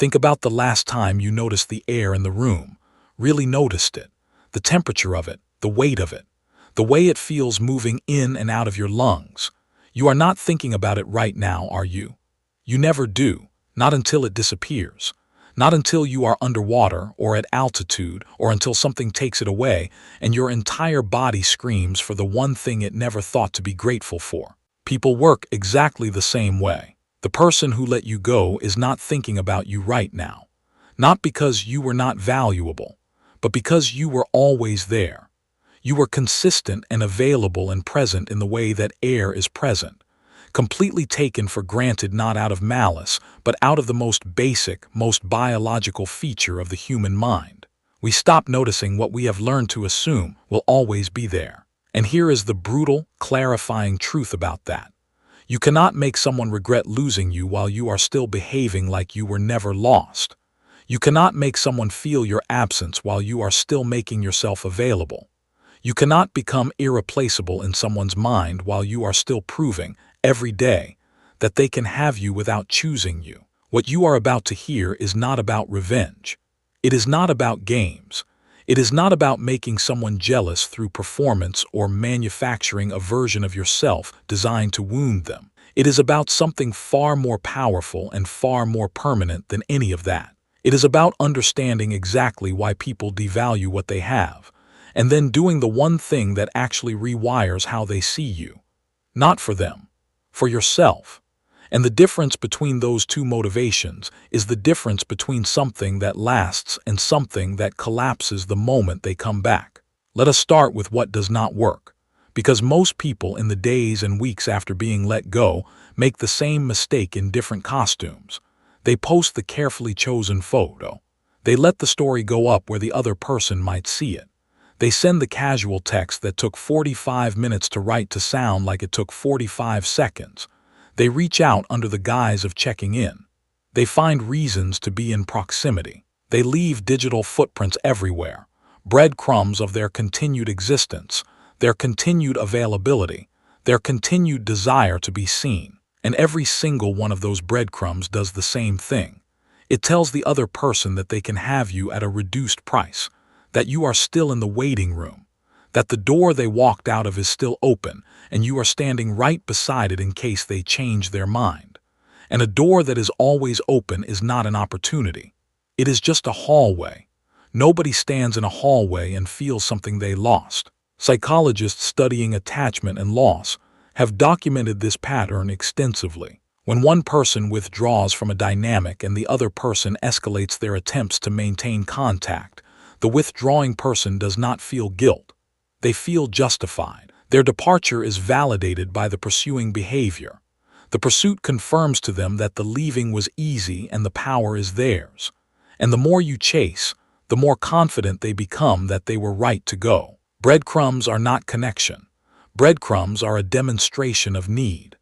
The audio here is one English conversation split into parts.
Think about the last time you noticed the air in the room, really noticed it, the temperature of it, the weight of it, the way it feels moving in and out of your lungs. You are not thinking about it right now, are you? You never do, not until it disappears. Not until you are underwater or at altitude or until something takes it away and your entire body screams for the one thing it never thought to be grateful for. People work exactly the same way. The person who let you go is not thinking about you right now. Not because you were not valuable, but because you were always there. You were consistent and available and present in the way that air is present. Completely taken for granted, not out of malice, but out of the most basic, most biological feature of the human mind. We stop noticing what we have learned to assume will always be there. And here is the brutal, clarifying truth about that. You cannot make someone regret losing you while you are still behaving like you were never lost. You cannot make someone feel your absence while you are still making yourself available. You cannot become irreplaceable in someone's mind while you are still proving, every day, that they can have you without choosing you. What you are about to hear is not about revenge. It is not about games. It is not about making someone jealous through performance or manufacturing a version of yourself designed to wound them. It is about something far more powerful and far more permanent than any of that. It is about understanding exactly why people devalue what they have, and then doing the one thing that actually rewires how they see you. Not for them, for yourself. And the difference between those two motivations is the difference between something that lasts and something that collapses the moment they come back. Let us start with what does not work, because most people in the days and weeks after being let go make the same mistake in different costumes. They post the carefully chosen photo. They let the story go up where the other person might see it. They send the casual text that took 45 minutes to write to sound like it took 45 seconds. They reach out under the guise of checking in. They find reasons to be in proximity. They leave digital footprints everywhere, breadcrumbs of their continued existence, their continued availability, their continued desire to be seen. And every single one of those breadcrumbs does the same thing. It tells the other person that they can have you at a reduced price, that you are still in the waiting room, that the door they walked out of is still open and you are standing right beside it in case they change their mind. And a door that is always open is not an opportunity. It is just a hallway. Nobody stands in a hallway and feels something they lost. Psychologists studying attachment and loss have documented this pattern extensively. When one person withdraws from a dynamic and the other person escalates their attempts to maintain contact, the withdrawing person does not feel guilt. They feel justified. Their departure is validated by the pursuing behavior. The pursuit confirms to them that the leaving was easy and the power is theirs. And the more you chase, the more confident they become that they were right to go. Breadcrumbs are not connection. Breadcrumbs are a demonstration of need.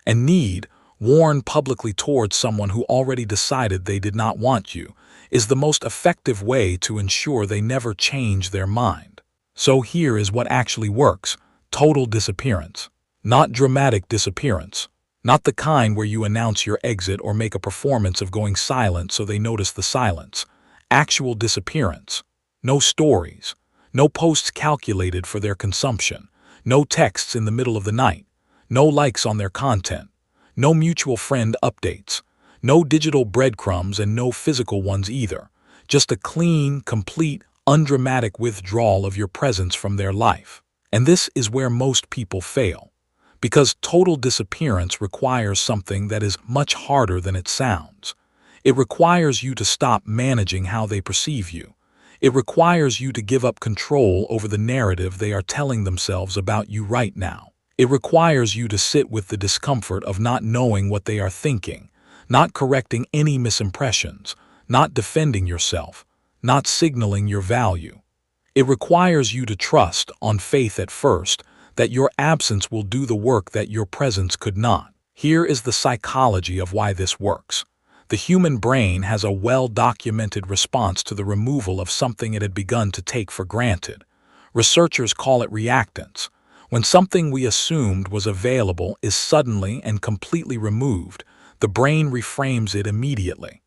And need, worn publicly towards someone who already decided they did not want you, is the most effective way to ensure they never change their mind. So here is what actually works: total disappearance. Not dramatic disappearance. Not the kind where you announce your exit or make a performance of going silent so they notice the silence. Actual disappearance. No stories. No posts calculated for their consumption. No texts in the middle of the night. No likes on their content. No mutual friend updates. No digital breadcrumbs and no physical ones either. Just a clean, complete, undramatic withdrawal of your presence from their life. And this is where most people fail. Because total disappearance requires something that is much harder than it sounds. It requires you to stop managing how they perceive you. It requires you to give up control over the narrative they are telling themselves about you right now. It requires you to sit with the discomfort of not knowing what they are thinking, not correcting any misimpressions, not defending yourself, not signaling your value. It requires you to trust, on faith at first, that your absence will do the work that your presence could not. Here is the psychology of why this works. The human brain has a well-documented response to the removal of something it had begun to take for granted. Researchers call it reactance. When something we assumed was available is suddenly and completely removed, the brain reframes it immediately.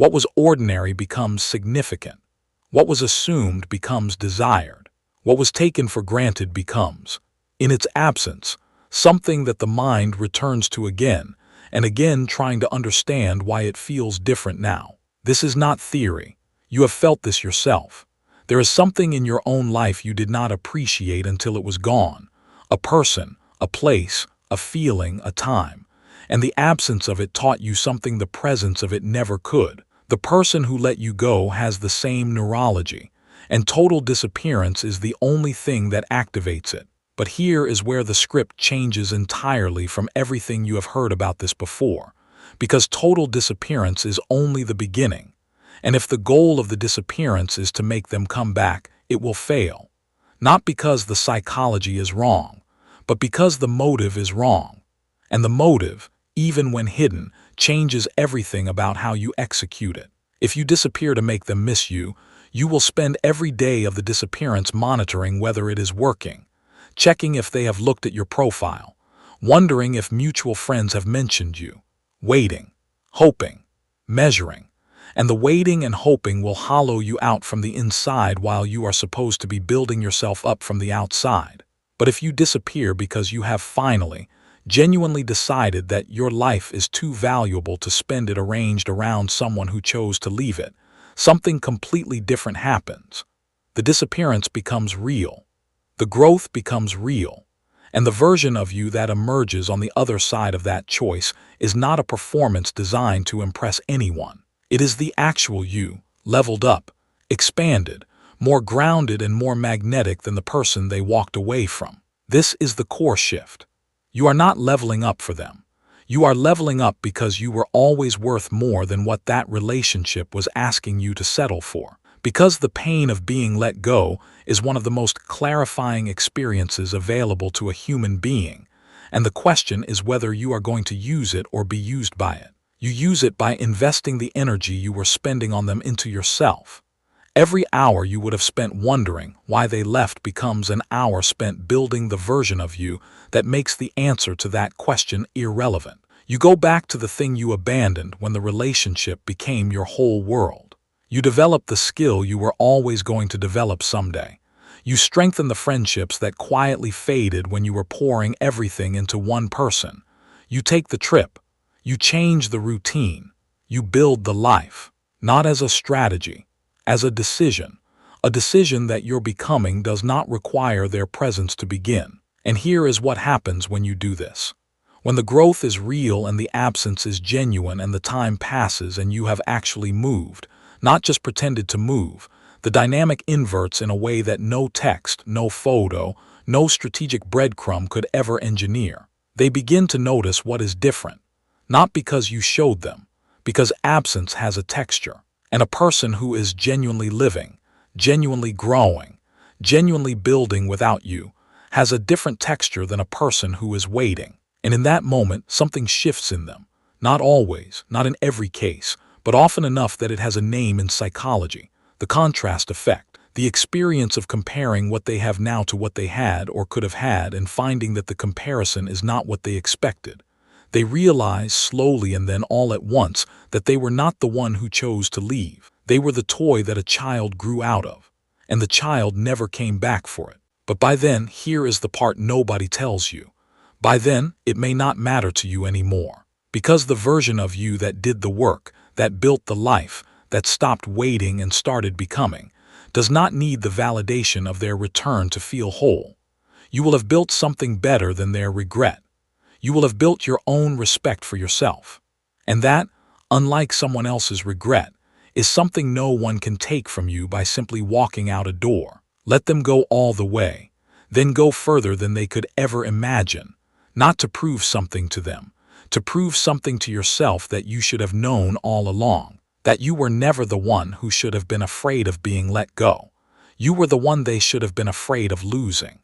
What was ordinary becomes significant. What was assumed becomes desired. What was taken for granted becomes, in its absence, something that the mind returns to again and again, trying to understand why it feels different now. This is not theory. You have felt this yourself. There is something in your own life you did not appreciate until it was gone. A person, a place, a feeling, a time. And the absence of it taught you something the presence of it never could. The person who let you go has the same neurology, and total disappearance is the only thing that activates it. But here is where the script changes entirely from everything you have heard about this before, because total disappearance is only the beginning. And if the goal of the disappearance is to make them come back, it will fail. Not because the psychology is wrong, but because the motive is wrong. And the motive, even when hidden, changes everything about how you execute it. If you disappear to make them miss you, you will spend every day of the disappearance monitoring whether it is working, checking if they have looked at your profile, wondering if mutual friends have mentioned you, waiting, hoping, measuring. And the waiting and hoping will hollow you out from the inside while you are supposed to be building yourself up from the outside. But if you disappear because you have finally, genuinely decided that your life is too valuable to spend it arranged around someone who chose to leave it, something completely different happens. The disappearance becomes real. The growth becomes real. And the version of you that emerges on the other side of that choice is not a performance designed to impress anyone. It is the actual you, leveled up, expanded, more grounded and more magnetic than the person they walked away from. This is the core shift. You are not leveling up for them. You are leveling up because you were always worth more than what that relationship was asking you to settle for. Because the pain of being let go is one of the most clarifying experiences available to a human being, and the question is whether you are going to use it or be used by it. You use it by investing the energy you were spending on them into yourself. Every hour you would have spent wondering why they left becomes an hour spent building the version of you that makes the answer to that question irrelevant. You go back to the thing you abandoned when the relationship became your whole world. You develop the skill you were always going to develop someday. You strengthen the friendships that quietly faded when you were pouring everything into one person. You take the trip. You change the routine. You build the life, not as a strategy, as a decision that your becoming does not require their presence to begin. And here is what happens when you do this. When the growth is real and the absence is genuine and the time passes and you have actually moved, not just pretended to move, the dynamic inverts in a way that no text, no photo, no strategic breadcrumb could ever engineer. They begin to notice what is different, not because you showed them, because absence has a texture. And a person who is genuinely living, genuinely growing, genuinely building without you has a different texture than a person who is waiting. And in that moment, something shifts in them. Not always, not in every case, but often enough that it has a name in psychology. The contrast effect. The experience of comparing what they have now to what they had or could have had and finding that the comparison is not what they expected. They realize slowly and then all at once that they were not the one who chose to leave. They were the toy that a child grew out of, and the child never came back for it. But by then, here is the part nobody tells you. By then, it may not matter to you anymore. Because the version of you that did the work, that built the life, that stopped waiting and started becoming, does not need the validation of their return to feel whole. You will have built something better than their regret. You will have built your own respect for yourself. And that, unlike someone else's regret, is something no one can take from you by simply walking out a door. Let them go all the way, then go further than they could ever imagine, not to prove something to them, to prove something to yourself that you should have known all along, that you were never the one who should have been afraid of being let go. You were the one they should have been afraid of losing.